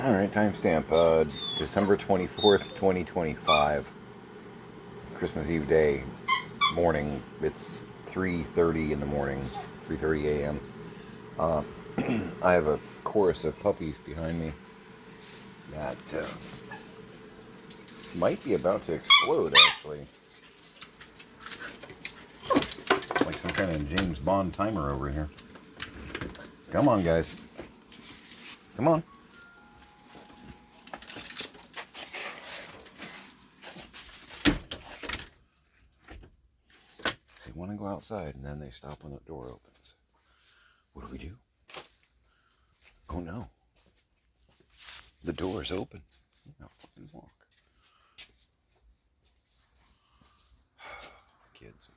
Alright, timestamp. December 24th, 2025. Christmas Eve day. Morning. It's 3:30 in the morning. 3:30 a.m. Uh, I have a chorus of puppies behind me that might be about to explode, actually. Like some kind of James Bond timer over here. Come on, guys. Come on. They want to go outside, and then they stop when the door opens. What do we do? Oh no. The door's open. Now fucking walk. Kids.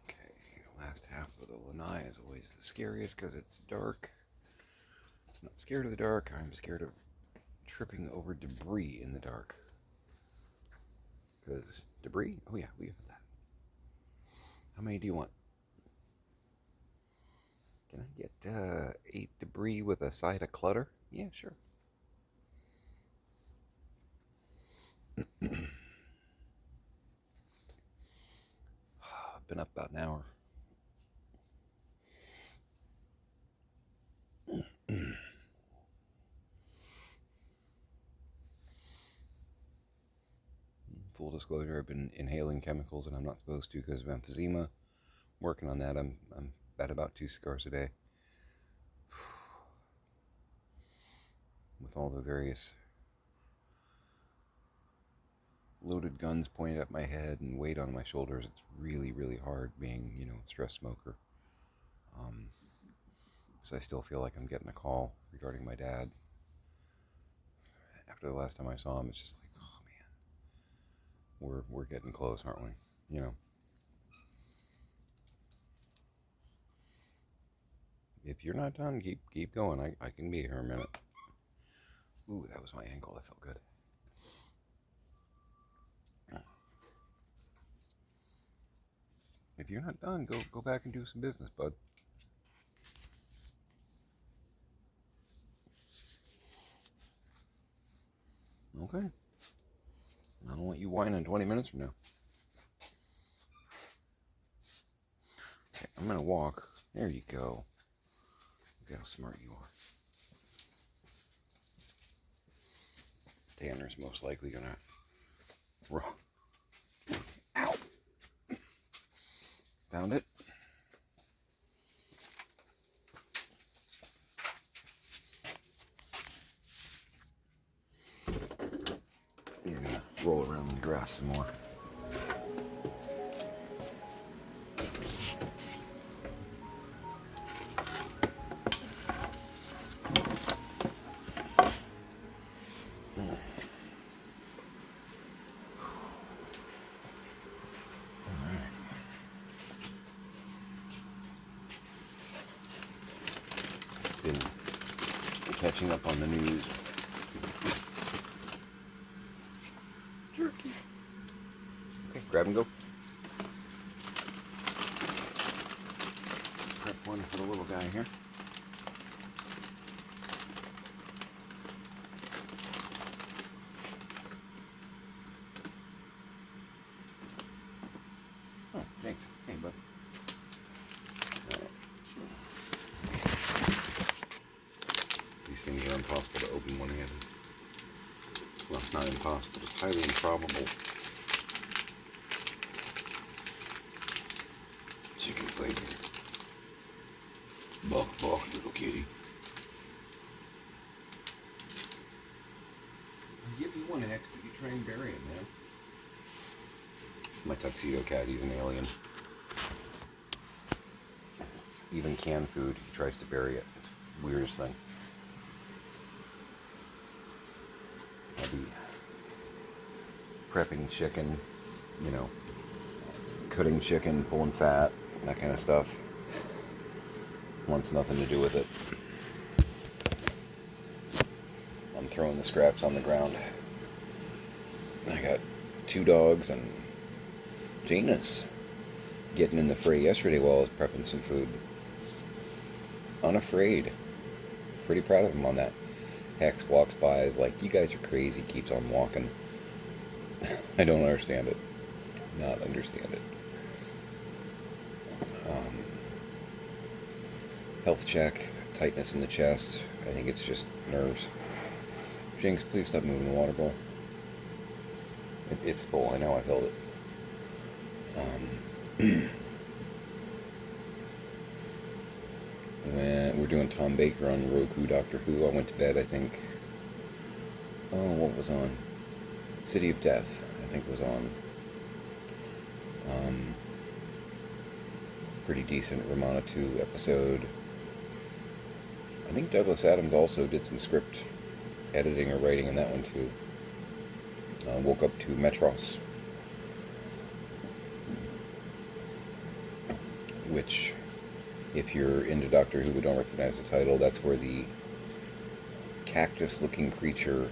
Okay, last half of the lanai is always the scariest because it's dark. I'm not scared of the dark, I'm scared of tripping over debris in the dark. Because debris? Oh yeah, we have that. How many do you want? Can I get 8 debris with a side of clutter? Yeah, sure. I've been up about an hour. Full disclosure, I've been inhaling chemicals and I'm not supposed to because of emphysema. Working on that. I'm at about 2 cigars a day. With all the various loaded guns pointed at my head and weight on my shoulders, it's really, really hard being, a stress smoker. Because I still feel like I'm getting a call regarding my dad. After the last time I saw him, it's just like, oh man, we're getting close, aren't we? If you're not done, keep going. I can be here a minute. Ooh, that was my ankle. That felt good. If you're not done, go back and do some business, bud. Okay. I don't want you whining 20 minutes from now. Okay, I'm gonna walk. There you go. Look how smart you are. Tanner's most likely gonna run. Ow! Found it. He's gonna roll around in the grass some more. Been catching up on the news. Jerky. Okay, grab and go. Prep one for the little guy here. Oh, thanks. Hey, bud. These things are impossible to open one-handed. Well, it's not impossible, it's highly improbable. Chicken flavor. Buck, little kitty. I'll give you one X, but you try and bury it, man. My tuxedo cat, he's an alien. Even canned food, he tries to bury it. It's the weirdest thing. I'll be prepping chicken, cutting chicken, pulling fat, that kind of stuff. Wants nothing to do with it. I'm throwing the scraps on the ground. I got 2 dogs and Janus getting in the fray yesterday while I was prepping some food. unafraid. Pretty proud of him on that. Hex walks by, is like, you guys are crazy, keeps on walking. I don't understand it. Not understand it. Health check, tightness in the chest. I think it's just nerves. Jinx, please stop moving the water bowl. It's full, I know, I felt it. We're doing Tom Baker on Roku, Doctor Who. I went to bed, I think. Oh, what was on? City of Death, I think, was on. Pretty decent Romana 2 episode. I think Douglas Adams also did some script editing or writing in that one too. Woke up to Metros, which, if you're into Doctor Who but don't recognize the title, that's where the cactus-looking creature,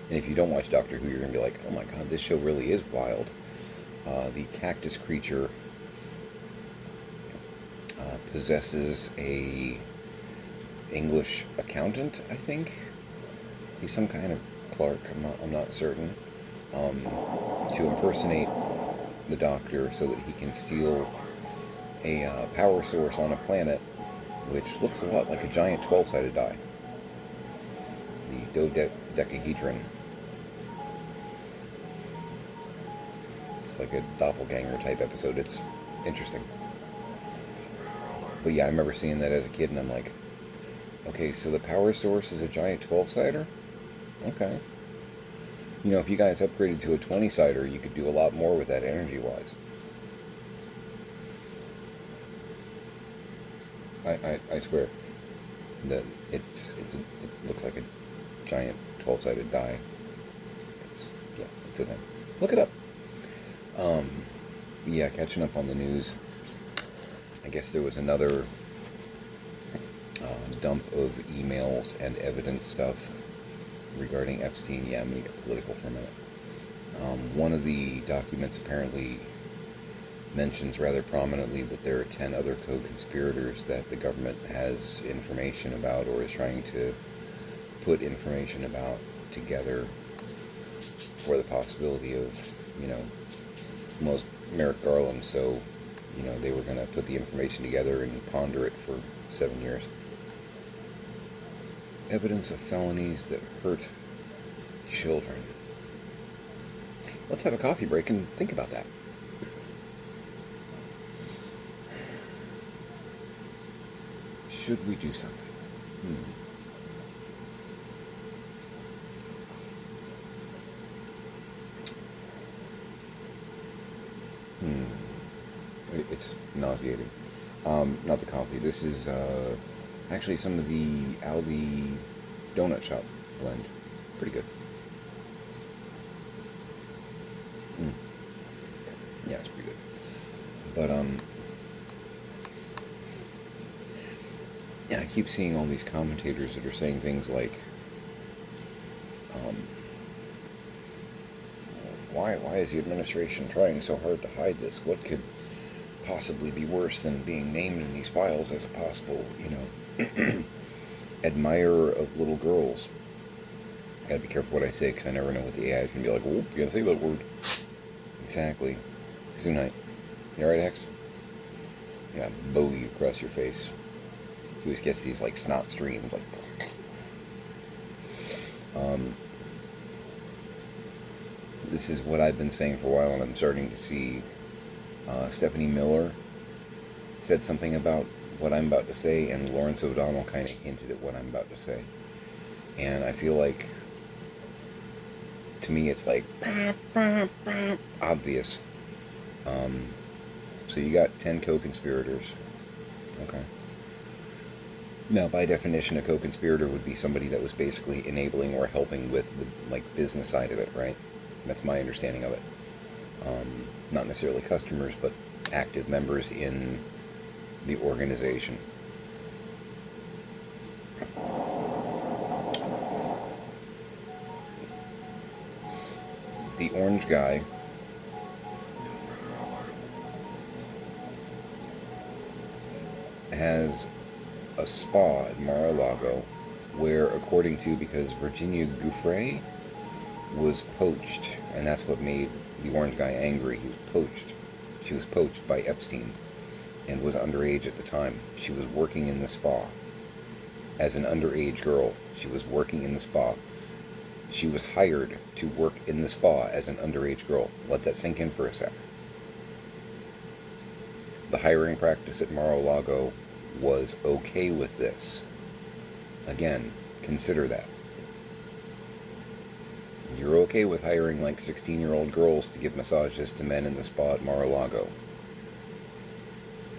and if you don't watch Doctor Who, you're going to be like, oh my god, this show really is wild. The cactus creature possesses a English accountant, I think. He's some kind of clerk, I'm not certain, to impersonate the Doctor so that he can steal a power source on a planet which looks a lot like a giant 12-sided die. The dodecahedron. It's like a doppelganger type episode. It's interesting. But yeah, I remember seeing that as a kid and I'm like, okay, so the power source is a giant 12-sider? Okay. You know, if you guys upgraded to a 20-sider, you could do a lot more with that energy-wise. I swear that it looks like a giant 12-sided die. It's a thing. Look it up. Yeah, catching up on the news. I guess there was another dump of emails and evidence stuff regarding Epstein. Yeah, I'm going to get political for a minute. One of the documents apparently mentions rather prominently that there are 10 other co-conspirators that the government has information about or is trying to put information about together for the possibility of, Merrick Garland. So, they were going to put the information together and ponder it for 7 years. Evidence of felonies that hurt children. Let's have a coffee break and think about that. Should we do something? It's nauseating. Not the coffee. This is actually some of the Aldi Donut Shop blend. Pretty good. Yeah, it's pretty good. But yeah, I keep seeing all these commentators that are saying things like, why is the administration trying so hard to hide this? What could possibly be worse than being named in these files as a possible, admirer of little girls? Gotta be careful what I say, because I never know what the AI is gonna be like. Oh, you gotta say that word. Exactly. Kazunite. You alright, Hex? Yeah, bow you across your face. He always gets these like snot streams, like. This is what I've been saying for a while, and I'm starting to see. Stephanie Miller said something about what I'm about to say, and Lawrence O'Donnell kind of hinted at what I'm about to say. And I feel like, to me, it's like obvious. So you got 10 co-conspirators. Okay. Now, by definition, a co-conspirator would be somebody that was basically enabling or helping with the business side of it, right? That's my understanding of it. Not necessarily customers, but active members in the organization. The orange guy has a spa at Mar-a-Lago where, according to, because Virginia Giuffre was poached, and that's what made the orange guy angry. He was poached. She was poached by Epstein and was underage at the time. She was working in the spa as an underage girl. She was working in the spa. She was hired to work in the spa as an underage girl. Let that sink in for a sec. The hiring practice at Mar-a-Lago was okay with this. Again, consider that. You're okay with hiring like 16-year-old girls to give massages to men in the spa at Mar-a-Lago,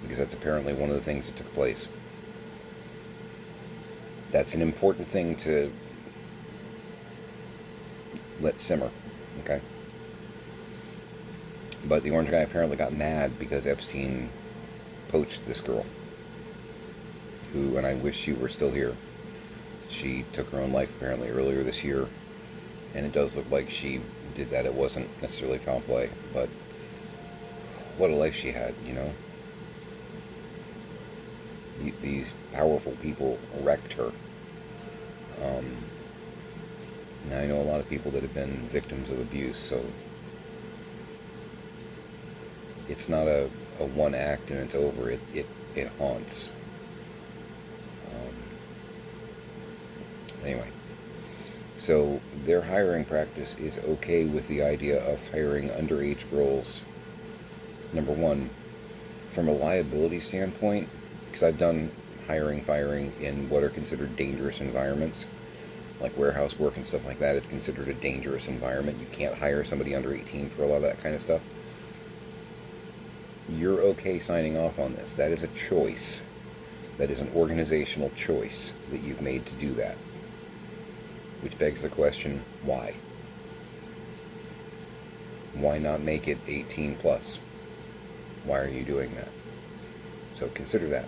because that's apparently one of the things that took place. That's an important thing to let simmer, okay? But the orange guy apparently got mad because Epstein poached this girl, who, and I wish she were still here. She took her own life apparently earlier this year, and it does look like she did that. It wasn't necessarily foul play, but what a life she had, you know? These powerful people wrecked her. Now, I know a lot of people that have been victims of abuse, so it's not a one act and it's over. It haunts. Anyway, so their hiring practice is okay with the idea of hiring underage girls. Number one, from a liability standpoint, because I've done hiring, firing in what are considered dangerous environments, like warehouse work and stuff like that. It's considered a dangerous environment. You can't hire somebody under 18 for a lot of that kind of stuff. You're okay signing off on this. That is a choice. That is an organizational choice that you've made to do that. Which begs the question, why? Why not make it 18 plus? Why are you doing that? So consider that.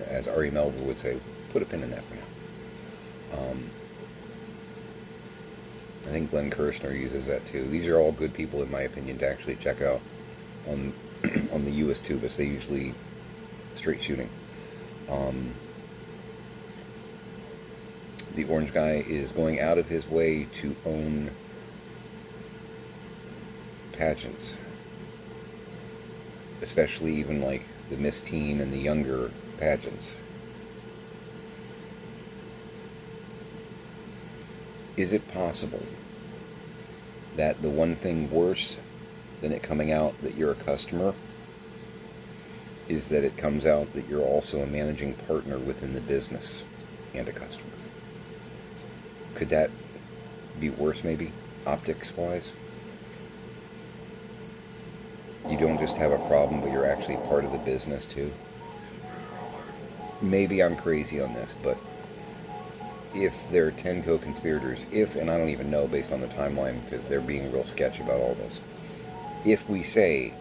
As Ari Melber would say, put a pin in that for now. I think Glenn Kirshner uses that too. These are all good people, in my opinion, to actually check out on on the US Tubus. They usually straight shooting. The orange guy is going out of his way to own pageants, especially even like the Miss Teen and the younger pageants. Is it possible that the one thing worse than it coming out that you're a customer is that it comes out that you're also a managing partner within the business and a customer? Could that be worse, maybe, optics-wise? You don't just have a problem, but you're actually part of the business, too? Maybe I'm crazy on this, but if there are 10 co-conspirators, and I don't even know based on the timeline, because they're being real sketchy about all this, if we say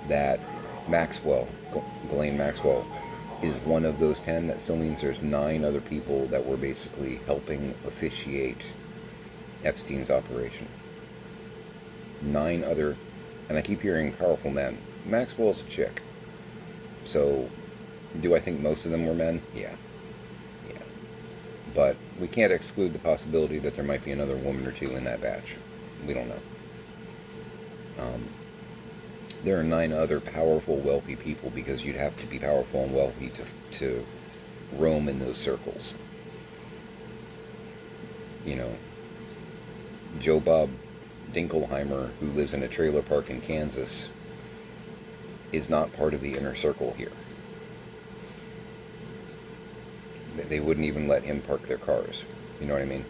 that Maxwell, Ghislaine Maxwell, is one of those 10, that still means there's 9 other people that were basically helping officiate Epstein's operation. 9 other, and I keep hearing powerful men. Maxwell's a chick. So, do I think most of them were men? Yeah. But we can't exclude the possibility that there might be another woman or two in that batch. We don't know. There are 9 other powerful, wealthy people, because you'd have to be powerful and wealthy to roam in those circles. You know, Joe Bob Dinkelheimer, who lives in a trailer park in Kansas, is not part of the inner circle here. They wouldn't even let him park their cars. You know what I mean?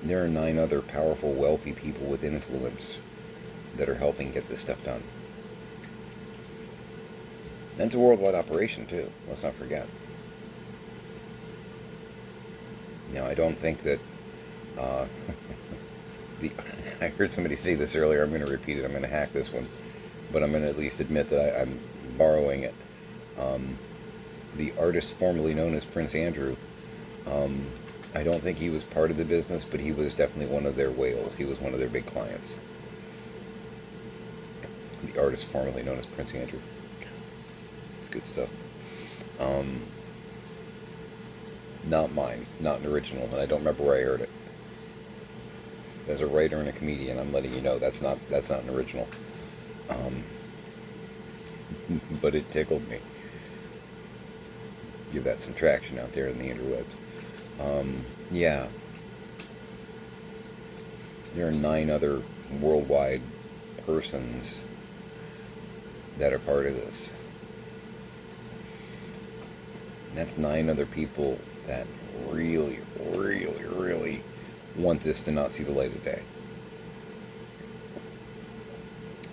There are 9 other powerful, wealthy people with influence that are helping get this stuff done. And it's a worldwide operation, too. Let's not forget. Now, I don't think that... I heard somebody say this earlier. I'm going to repeat it. I'm going to hack this one. But I'm going to at least admit that I'm borrowing it. The artist formerly known as Prince Andrew, I don't think he was part of the business, but he was definitely one of their whales. He was one of their big clients. The artist formerly known as Prince Andrew. That's good stuff. Not mine, not an original, and I don't remember where I heard it. As a writer and a comedian, I'm letting you know that's not an original. But it tickled me. Give that some traction out there in the interwebs. Yeah. There are 9 other worldwide persons that are part of this. And that's 9 other people that really, really, really want this to not see the light of day.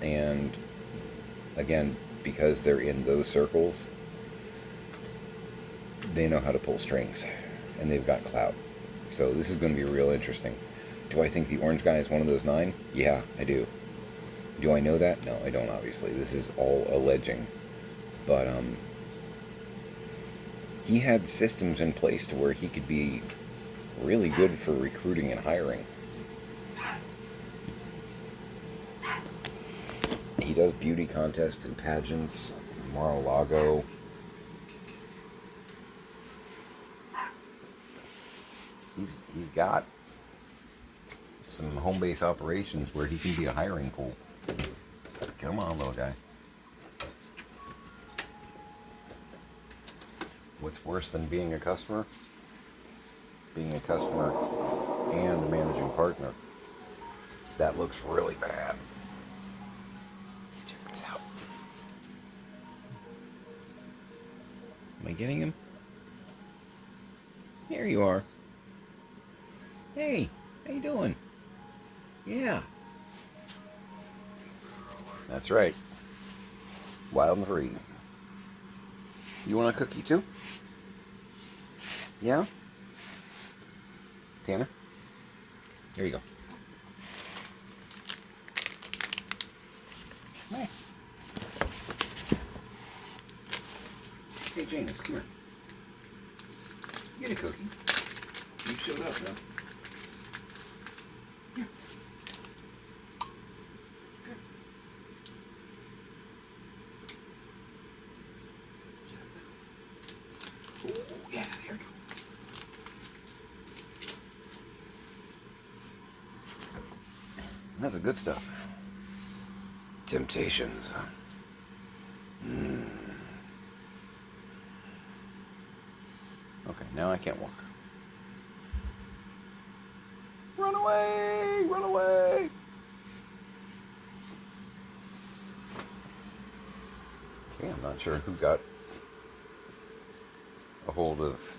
And again, because they're in those circles, they know how to pull strings, and they've got clout. So this is going to be real interesting. Do I think the orange guy is one of those 9? Yeah, I do. Do I know that? No, I don't, obviously. This is all alleging. But he had systems in place to where he could be really good for recruiting and hiring. He does beauty contests and pageants, Mar-a-Lago. He's got some home base operations where he can be a hiring pool. Come on, little guy. What's worse than being a customer? Being a customer and a managing partner. That looks really bad. Check this out. Am I getting him? There you are. Hey, how you doing? Yeah. That's right. Wild and free. You want a cookie too? Yeah? Tanner? Here you go. Hey. Hey, Janice, come here. Get a cookie. You showed up, huh? Yeah. Good. Oh, yeah, there you go. That's the good stuff. Temptations. Okay, now I can't walk. Run away! Run away! Okay, I'm not sure who got a hold of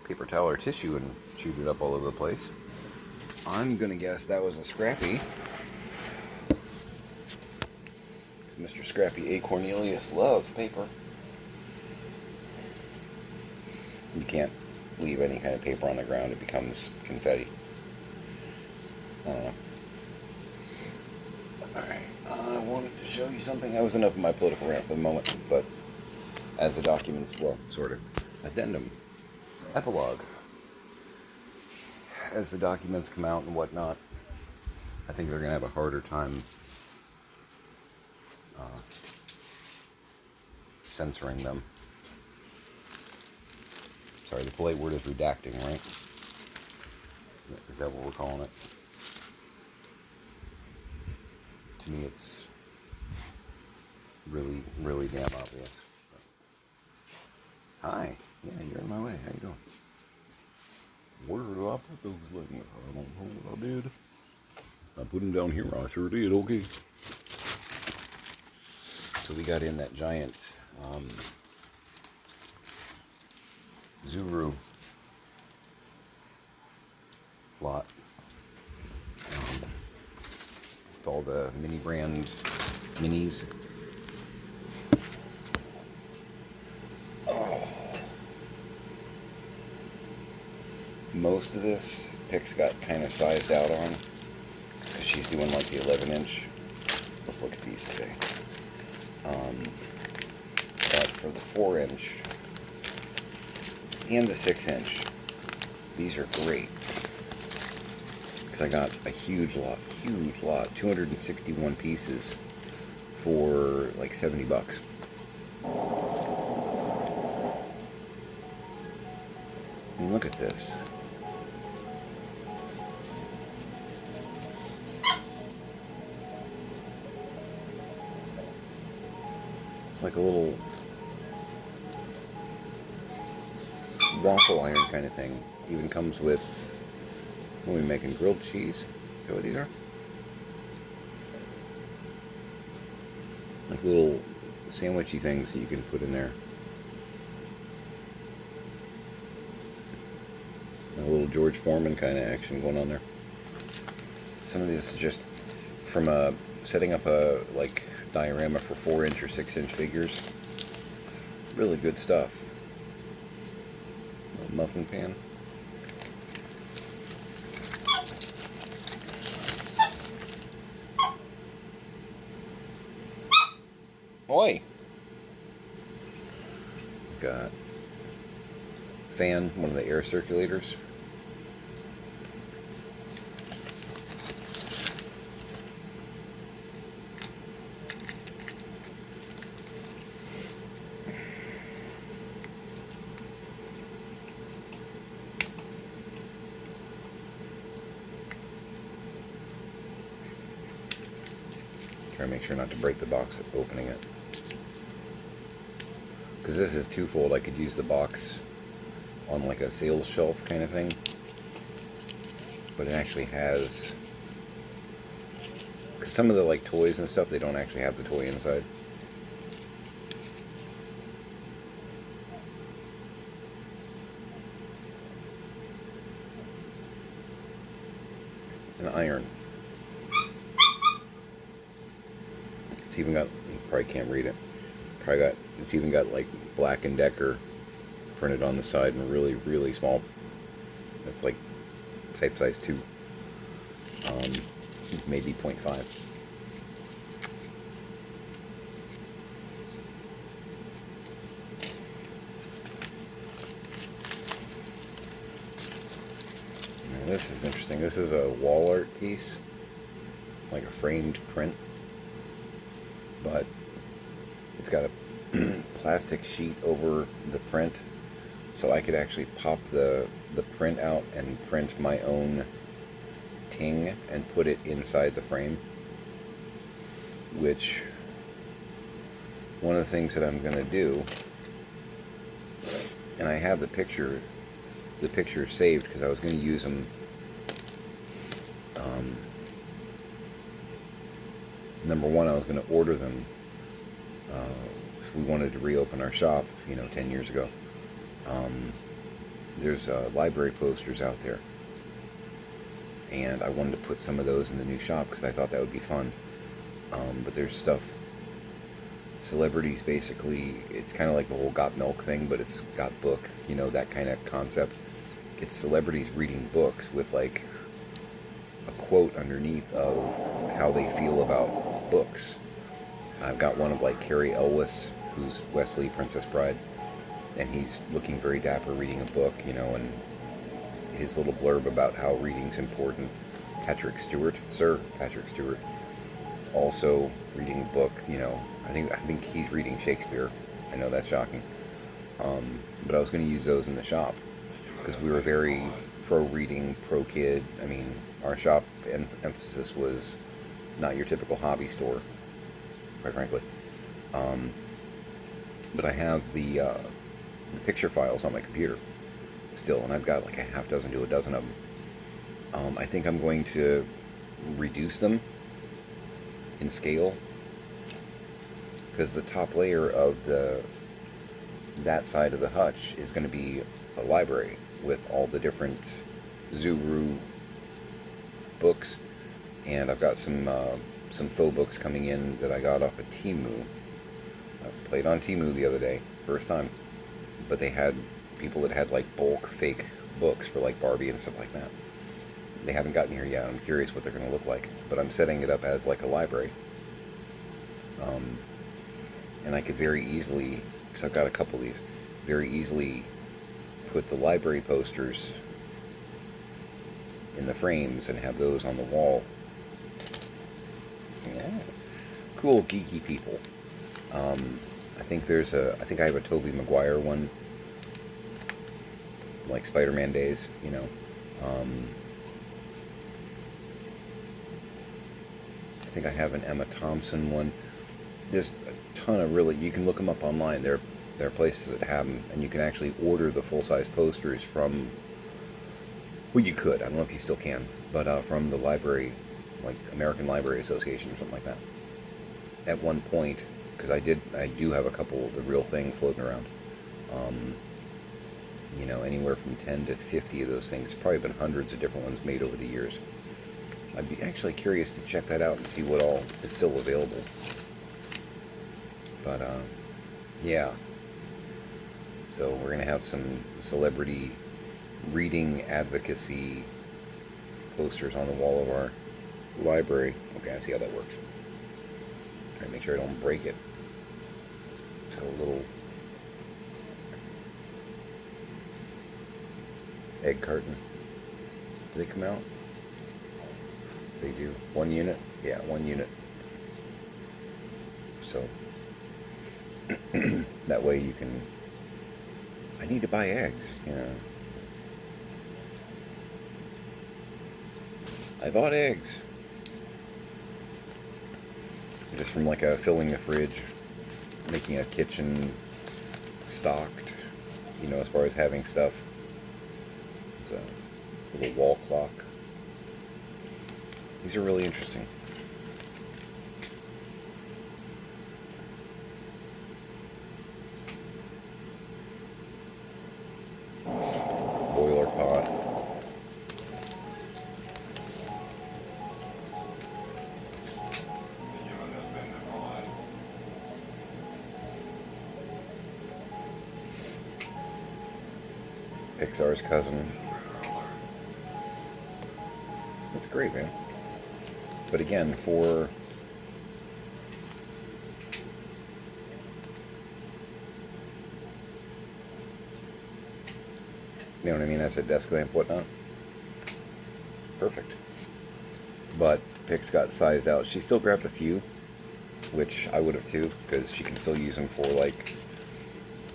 paper towel or tissue and chewed it up all over the place. I'm gonna guess that was a Scrappy. Because Mr. Scrappy A. Cornelius loves paper. You can't leave any kind of paper on the ground, it becomes confetti. I don't know. Alright, I wanted to show you something. That was enough of my political rant for the moment, but as the documents, well, sort of, addendum, epilogue, as the documents come out and whatnot, I think they're going to have a harder time censoring them. Sorry, the polite word is redacting, right? Is that what we're calling it? To me, it's really, really damn obvious. Hi. Yeah, you're in my way. How you doing? Where did I put those things? I don't know what I did. I put them down here. I sure did. Okay. So we got in that giant Zuru lot with all the mini brand minis. Oh. Most of this Pix got kind of sized out on because she's doing like the 11-inch. Let's look at these today. But for the 4-inch and the 6-inch, these are great because I got a huge lot, 261 pieces for like $70. And look at this. It's like a little waffle iron kind of thing. Even comes with, what are we making, grilled cheese? Is that what these are? Like little sandwichy things that you can put in there. A little George Foreman kind of action going on there. Some of this is just from setting up a like diorama for 4-inch or 6-inch figures. Really good stuff. Little muffin pan. Oi! Got fan, one of the air circulators. Try to make sure not to break the box opening it. Because this is twofold. I could use the box on like a sales shelf kind of thing. But it actually has... Because some of the like toys and stuff, they don't actually have the toy inside. An iron. It's even got, you probably can't read it. It's even got like Black & Decker printed on the side in really, really small. That's like type size 2. Maybe 0.5. Now this is interesting. This is a wall art piece, like a framed print, but it's got a plastic sheet over the print, so I could actually pop the print out and print my own ting and put it inside the frame. Which, one of the things that I'm going to do, and I have the picture saved because I was going to use them. Number one, I was going to order them if we wanted to reopen our shop, 10 years ago. There's library posters out there, and I wanted to put some of those in the new shop because I thought that would be fun. But there's stuff, celebrities basically, it's kind of like the whole Got Milk thing, but it's Got Book, that kind of concept. It's celebrities reading books with like a quote underneath of how they feel about books. I've got one of like Carrie Elwes, who's Wesley, Princess Bride, and he's looking very dapper reading a book, and his little blurb about how reading's important. Patrick Stewart, also reading a book, I think he's reading Shakespeare. I know that's shocking. But I was going to use those in the shop because we were very pro-reading, pro-kid. I mean, our shop emphasis was not your typical hobby store, quite frankly. But I have the picture files on my computer still, and I've got like a half dozen to a dozen of them. I think I'm going to reduce them in scale because the top layer of that side of the hutch is going to be a library with all the different Zuru books, and I've got some faux books coming in that I got off of Temu. I played on Temu the other day, first time, but they had people that had like bulk fake books for like Barbie and stuff like that. They haven't gotten here yet. I'm curious what they're going to look like, but I'm setting it up as like a library. And I could very easily, because I've got a couple of these, very easily put the library posters in the frames and have those on the wall. Yeah. Cool, geeky people. I think I have a Tobey Maguire one like Spider-Man days, you know. Um, I think I have an Emma Thompson one. There's a ton of really, you can look them up online. There are places that have them, and you can actually order the full-size posters from, well, you could, I don't know if you still can, but from the library, like American Library Association or something like that. At one point, because I do have a couple of the real thing floating around. Um, you know, anywhere from 10 to 50 of those things. There's probably been hundreds of different ones made over the years. I'd be actually curious to check that out and see what all is still available. But, yeah. So we're going to have some celebrity reading advocacy posters on the wall of our library. Okay, I see how that works. Try to make sure I don't break it. So a little egg carton. Do they come out? They do. 1 unit? Yeah, 1 unit. So that way you can, I need to buy eggs, you know. I bought eggs. Just from like filling the fridge, making a kitchen stocked, you know, as far as having stuff. It's a little wall clock. These are really interesting. Boiler pot. Pixar's cousin. That's great, man. But again, for you know what I mean, as a desk lamp, whatnot. Perfect. But Pix got sized out. She still grabbed a few, which I would have too, because she can still use them for like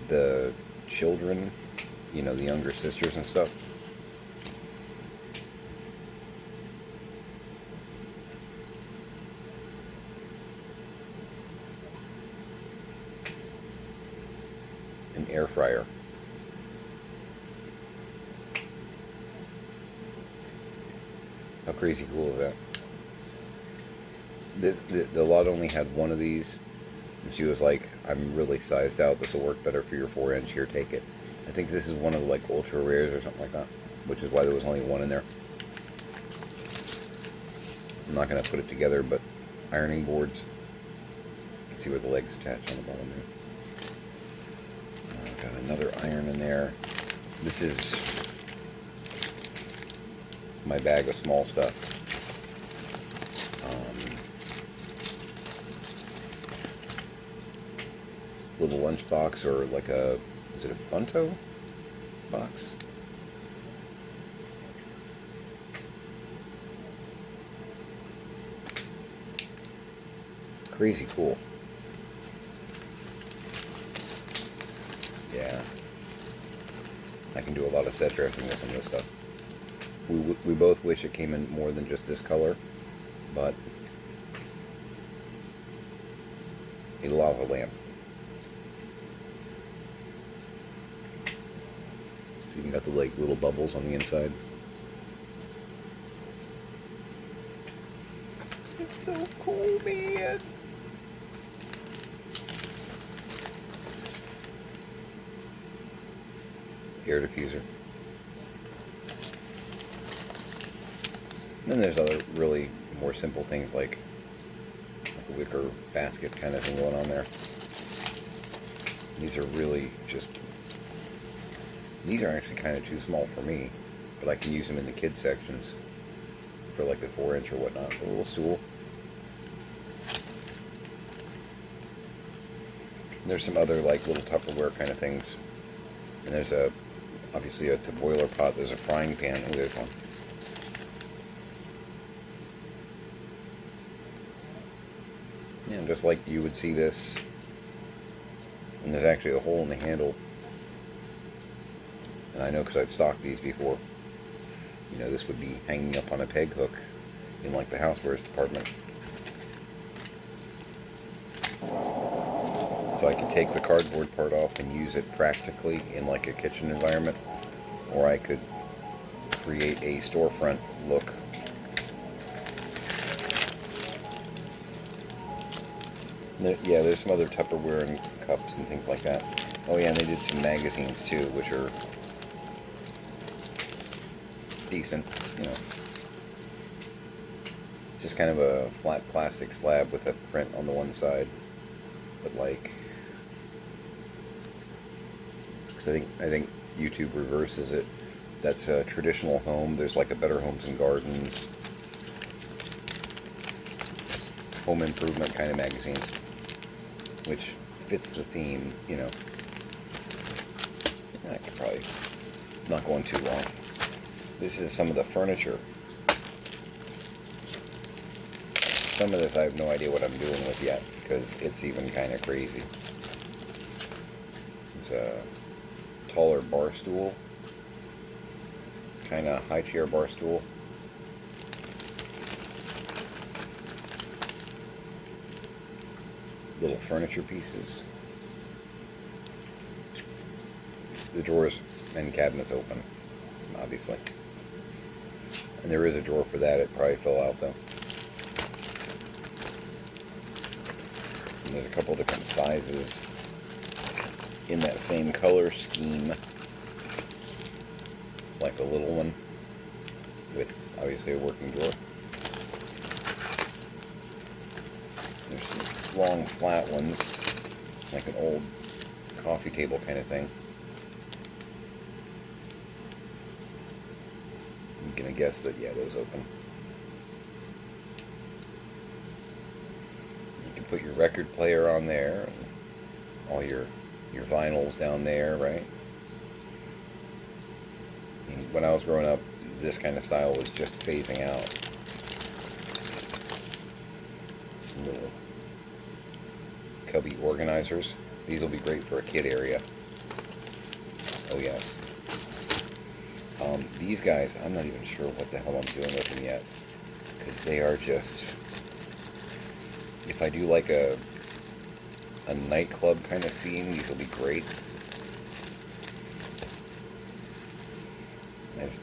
the children, you know, the younger sisters and stuff. An air fryer. How crazy cool is that? The lot only had one of these, and she was like, I'm really sized out, this will work better for your 4-inch, here, take it. I think this is one of the like ultra rares or something like that, which is why there was only one in there. I'm not going to put it together, but ironing boards. You can see where the legs attach on the bottom there. Got another iron in there. This is my bag of small stuff. Little lunch box, or like a, is it a Bunto box? Crazy cool. Yeah. I can do a lot of set dressing with some of this stuff. We both wish it came in more than just this color, but a lava lamp. It's even got the like little bubbles on the inside. It's so cool, man. Air diffuser. And then there's other really more simple things like a wicker basket kind of thing going on there. These are really just, these are actually kind of too small for me, but I can use them in the kids sections for like the 4-inch or whatnot. A little stool. And there's some other like little Tupperware kind of things. And there's a, obviously it's a boiler pot, there's a frying pan. Oh, there's one. Yeah, just like you would see this, and there's actually a hole in the handle. And I know because I've stocked these before. You know, this would be hanging up on a peg hook in like the housewares department. So I could take the cardboard part off and use it practically in like a kitchen environment, or I could create a storefront look. Yeah, there's some other Tupperware and cups and things like that. Oh yeah, and they did some magazines too, which are decent, you know. It's just kind of a flat plastic slab with a print on the one side, but like, because I think YouTube reverses it. That's a traditional home. There's like a Better Homes and Gardens, home improvement kind of magazines, which fits the theme, you know. I could probably not going too long. This is some of the furniture. Some of this I have no idea what I'm doing with yet, because it's even kind of crazy. There's a taller bar stool, kind of high chair bar stool. Little furniture pieces. The drawers and cabinets open, obviously. And there is a drawer for that. It probably fell out though. And there's a couple different sizes in that same color scheme. It's like a little one with obviously a working drawer. There's some long flat ones, like an old coffee table kind of thing. I'm gonna guess that, yeah, those open. You can put your record player on there, and all your vinyls down there, right? And when I was growing up, this kind of style was just phasing out. Some little cubby organizers. These will be great for a kid area. Oh yes. These guys, I'm not even sure what the hell I'm doing with them yet, because they are just, if I do like a nightclub kind of scene, these will be great.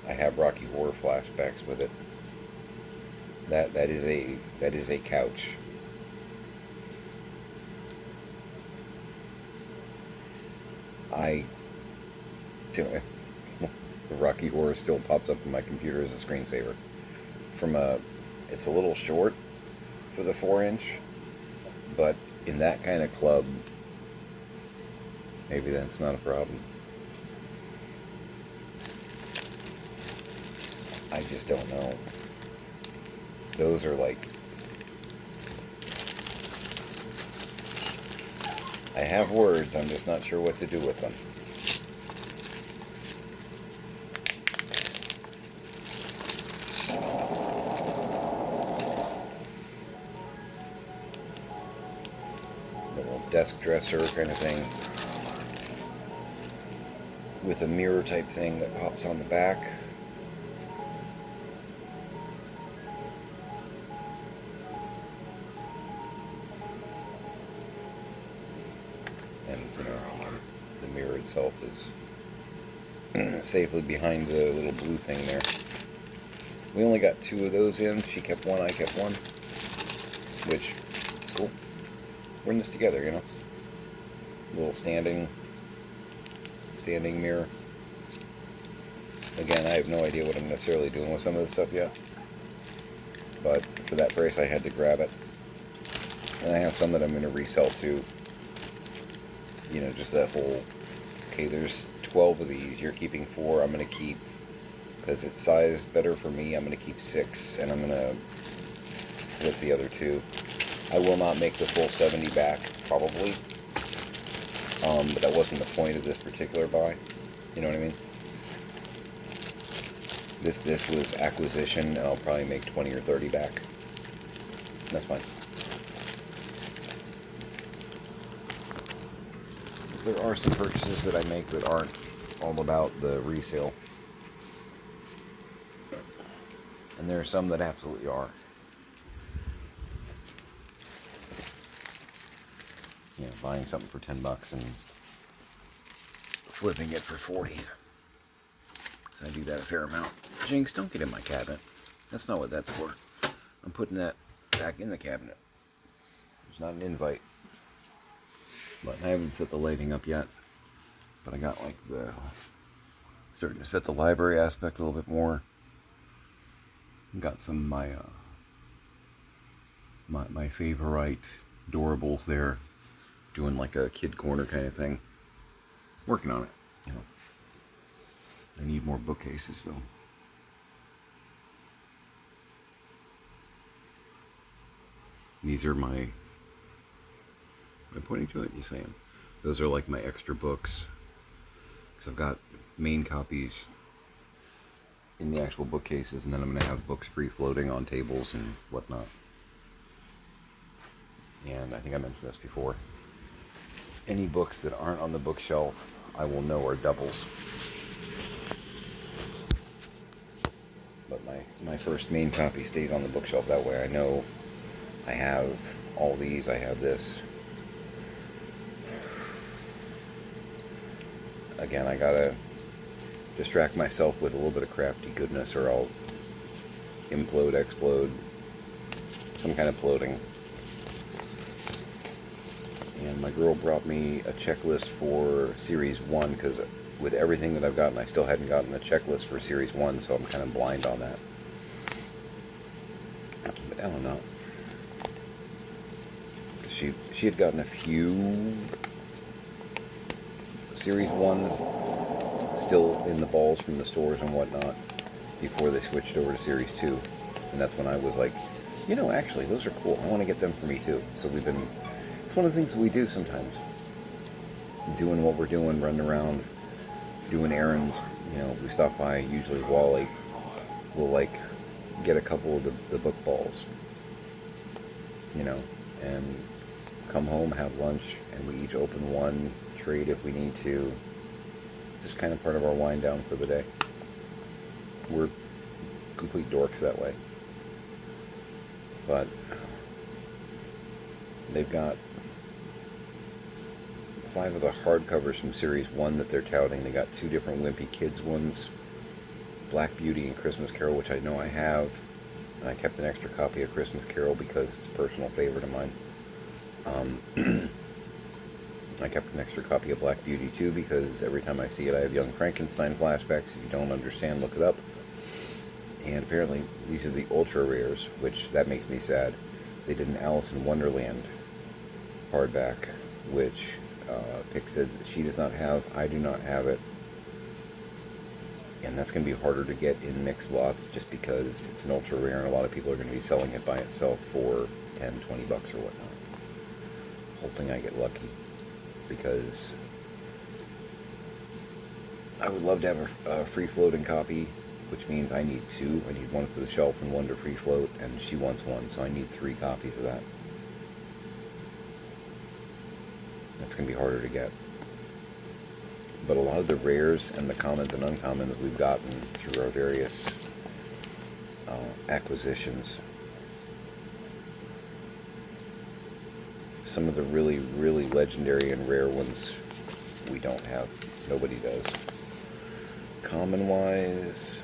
I have Rocky Horror flashbacks with it. That is a couch. Rocky Horror still pops up on my computer as a screensaver. It's a little short for the 4-inch, but in that kind of club, maybe that's not a problem. I just don't know. Those are like, I have words, I'm just not sure what to do with them. Little desk dresser kind of thing with a mirror type thing that pops on the back. And, you know, the mirror itself is safely behind the little blue thing there. We only got 2 of those in. She kept one, I kept one. Which, cool. We're in this together, you know. Little standing mirror. Again, I have no idea what I'm necessarily doing with some of this stuff yet. But for that price, I had to grab it. And I have some that I'm going to resell too. You know, just that whole, okay, there's 12 of these, you're keeping 4, I'm going to keep, because it's sized better for me, I'm going to keep 6, and I'm going to flip the other 2. I will not make the full 70 back, probably, but that wasn't the point of this particular buy, you know what I mean? This was acquisition, and I'll probably make 20 or 30 back. That's fine. There are some purchases that I make that aren't all about the resale. And there are some that absolutely are. You know, buying something for $10 and flipping it for 40. So I do that a fair amount. Jinx, don't get in my cabinet. That's not what that's for. I'm putting that back in the cabinet. It's not an invite. But I haven't set the lighting up yet. But I got like starting to set the library aspect a little bit more. Got some of my favorite doorables there. Doing like a kid corner kind of thing. Working on it, you know. I need more bookcases though. These are my... Am I pointing to it? Yes, I am. Those are like my extra books. Because I've got main copies in the actual bookcases, and then I'm going to have books free floating on tables and whatnot. And I think I mentioned this before. Any books that aren't on the bookshelf, I will know are doubles. But my first main copy stays on the bookshelf. That way I know I have all these, I have this. Again, I gotta distract myself with a little bit of crafty goodness, or I'll implode, explode, some kind of ploding. And my girl brought me a checklist for Series 1, because with everything that I've gotten, I still hadn't gotten a checklist for Series 1, so I'm kind of blind on that. But I don't know. She had gotten a few Series 1 still in the balls from the stores and whatnot before they switched over to Series 2. And that's when I was like, you know, actually, those are cool. I want to get them for me too. So it's one of the things that we do sometimes. Doing what we're doing, running around, doing errands. You know, we stop by usually Wally. We'll like get a couple of the book balls, you know, and come home, have lunch, and we each open one, trade if we need to. Just kind of part of our wind down for the day. We're complete dorks that way. But they've got 5 of the hardcovers from Series 1 that they're touting. They got 2 different Wimpy Kids ones, Black Beauty and Christmas Carol, which I know I have. And I kept an extra copy of Christmas Carol because it's a personal favorite of mine. I kept an extra copy of Black Beauty too, because every time I see it I have Young Frankenstein flashbacks. If you don't understand, look it up. And apparently these are the ultra rares, which that makes me sad. They did an Alice in Wonderland hardback, which Pick said she does not have. I do not have it. And that's going to be harder to get in mixed lots just because it's an ultra rare and a lot of people are going to be selling it by itself for $10, $20 or whatnot. Hoping I get lucky, because I would love to have a free floating copy, which means I need 2. I need one for the shelf and one to free float, and she wants one, so I need 3 copies of that. That's going to be harder to get. But a lot of the rares and the commons and uncommons we've gotten through our various acquisitions. Some of the really, really legendary and rare ones we don't have. Nobody does. Common-wise,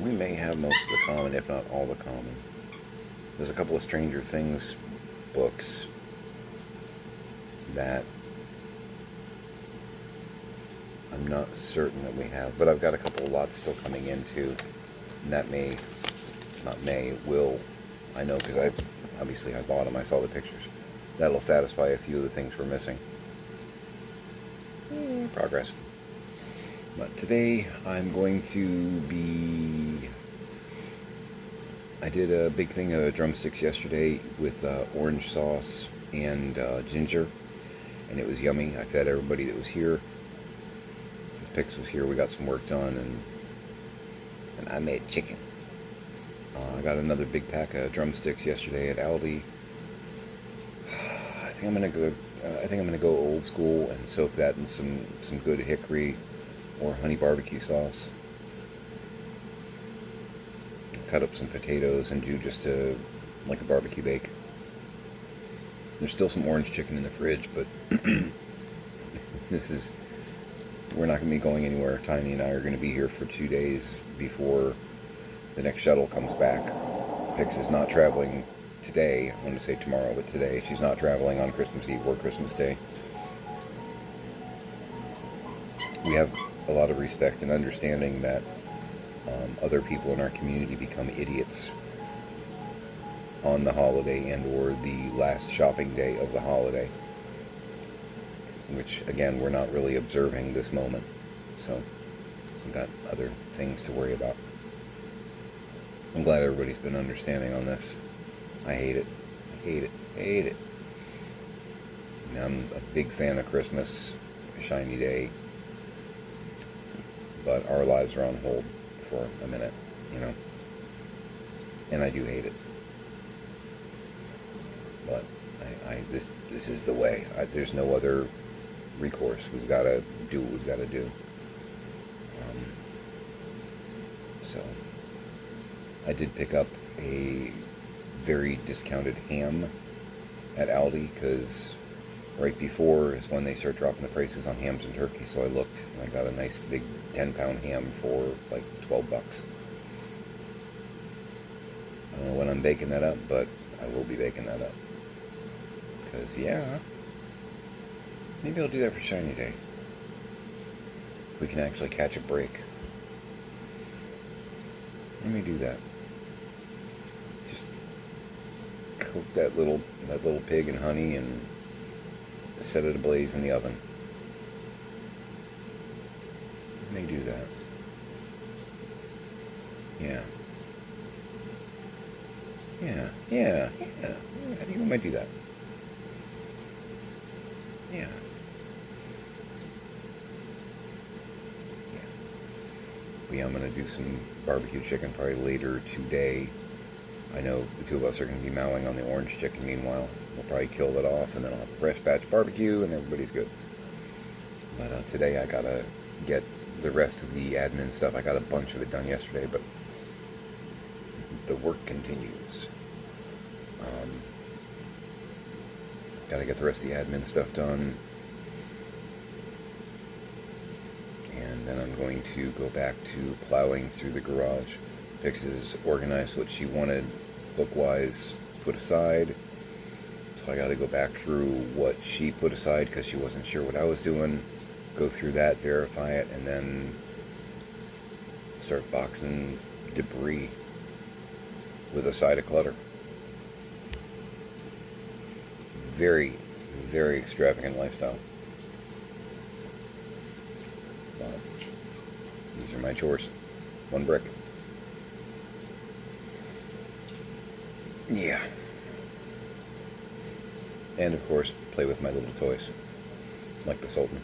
we may have most of the common, if not all the common. There's a couple of Stranger Things books that I'm not certain that we have, but I've got a couple of lots still coming in too, and that will, I know, because I bought them, I saw the pictures. That'll satisfy a few of the things we're missing. Progress. But today I'm going to be... I did a big thing of drumsticks yesterday with orange sauce and ginger, and it was yummy. I fed everybody that was here. Pix was here. We got some work done, and I made chicken. I got another big pack of drumsticks yesterday at Aldi. I think think I'm gonna go. I think I'm gonna go old school and soak that in some good hickory or honey barbecue sauce. Cut up some potatoes and do just like a barbecue bake. There's still some orange chicken in the fridge, but this is we're not going to be going anywhere. Tiny and I are going to be here for 2 days before the next shuttle comes back. Pix is not traveling today. I'm going to say tomorrow, but today she's not traveling on Christmas Eve or Christmas Day. We have a lot of respect and understanding that other people in our community become idiots on the holiday and or the last shopping day of the holiday, which again we're not really observing this moment, so we've got other things to worry about. I'm glad everybody's been understanding on this. I hate it. I hate it. I hate it. I mean, I'm a big fan of Christmas, a shiny day, but our lives are on hold for a minute, and I do hate it. But this is the way. There's no other recourse. We've got to do what we've got to do. So I did pick up a very discounted ham at Aldi because right before is when they start dropping the prices on hams and turkey. So I looked and I got a nice big 10-pound ham for like $12. I don't know when I'm baking that up, but I will be baking that up. Because, yeah, maybe I'll do that for Shiny Day. We can actually catch a break. Let me do that. Just coat that little pig in honey and set it ablaze in the oven. Let me do that. Yeah. I think we might do that. Yeah. But yeah, I'm going to do some barbecue chicken probably later today. I know the two of us are going to be mowing on the orange chicken meanwhile. We'll probably kill that off and then I'll have a fresh batch barbecue and everybody's good. But today I got to get the rest of the admin stuff. I got a bunch of it done yesterday, but the work continues. Got to get the rest of the admin stuff done. And then I'm going to go back to plowing through the garage. Pix has organized what she wanted book-wise put aside. So I got to go back through what she put aside because she wasn't sure what I was doing. Go through that, verify it, and then start boxing debris with a side of clutter. Very, very extravagant lifestyle. But these are my chores. One brick. Yeah. And of course, play with my little toys. Like the Sultan.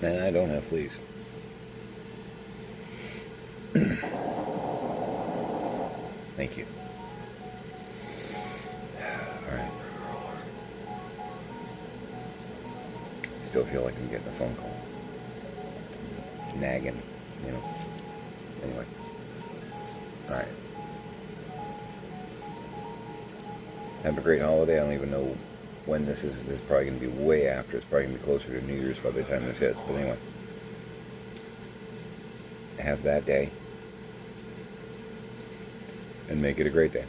And I don't have fleas. Thank you. Alright. Still feel like I'm getting a phone call. It's nagging, Anyway. Alright. Have a great holiday. I don't even know when this is. This is probably going to be way after. It's probably going to be closer to New Year's by the time this hits. But anyway. Have that day. And make it a great day.